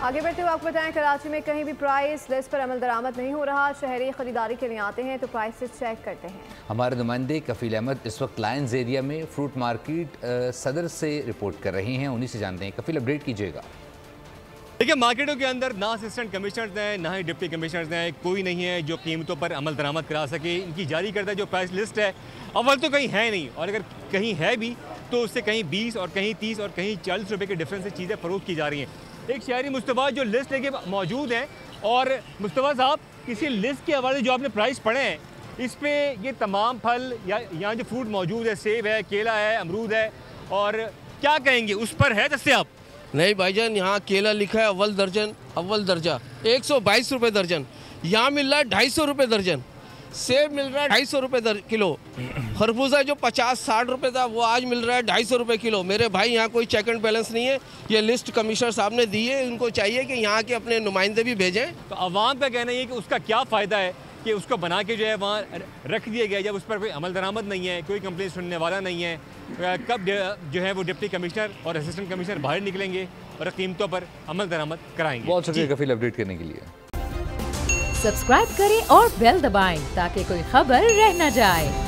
आगे बढ़ते हुए आपको बताएं, कराची में कहीं भी प्राइस लिस्ट पर अमल दरामद नहीं हो रहा। शहरी खरीदारी के लिए आते हैं तो प्राइसेस चेक करते हैं। हमारे नुमाइंदे कफील अहमद इस वक्त लायंस एरिया में फ्रूट मार्केट सदर से रिपोर्ट कर रहे हैं, उन्हीं से जानते हैं। कफील, अपडेट कीजिएगा। देखिए, मार्केटों के अंदर ना असिस्टेंट कमिश्नर्स हैं, ना ही डिप्टी कमिश्नर्स हैं, कोई नहीं है जो कीमतों पर अमल दरामद करा सके। इनकी जारी करता जो प्राइस लिस्ट है अव्वल तो कहीं है नहीं, और अगर कहीं है भी तो उससे कहीं 20 और कहीं 30 और कहीं 40 रुपए के डिफरेंस से चीज़ें फरोख्त की जा रही हैं। एक शहरी मुस्तफ़ा जो लिस्ट लेके मौजूद हैं, और मुस्तफ़ा साहब, किसी लिस्ट के हवाले जो आपने प्राइस पढ़े हैं, इस पे ये तमाम फल या यहाँ जो फ्रूट मौजूद है, सेब है, केला है, अमरूद है, और क्या कहेंगे उस पर है दस्तयाब? नहीं भाईजान, यहाँ केला लिखा है अव्वल दर्जा 122 रुपये दर्जन। यहाँ मिल रहा है 250 रुपये दर्जन। सेब मिल रहा है 250 रुपये किलो। खरबूजा जो 50-60 रुपये था वो आज मिल रहा है 250 रुपये किलो। मेरे भाई, यहाँ कोई चेक एंड बैलेंस नहीं है। ये लिस्ट कमिश्नर साहब ने दी है, उनको चाहिए कि यहाँ के अपने नुमाइंदे भी भेजें। तो अवाम का कहना है कि उसका क्या फ़ायदा है कि उसको बना के जो है वहाँ रख दिया गया, जब उस पर कोई अमल दरामद नहीं है, कोई कंप्लेंट सुनने वाला नहीं है। कब जो है वो डिप्टी कमिश्नर और असिस्टेंट कमिश्नर बाहर निकलेंगे और कीमतों पर अमल दरामद कराएंगे। बहुत शुक्रिया कफील अपडेट करने के लिए। सब्सक्राइब करें और बेल दबाएं ताकि कोई खबर रह न जाए।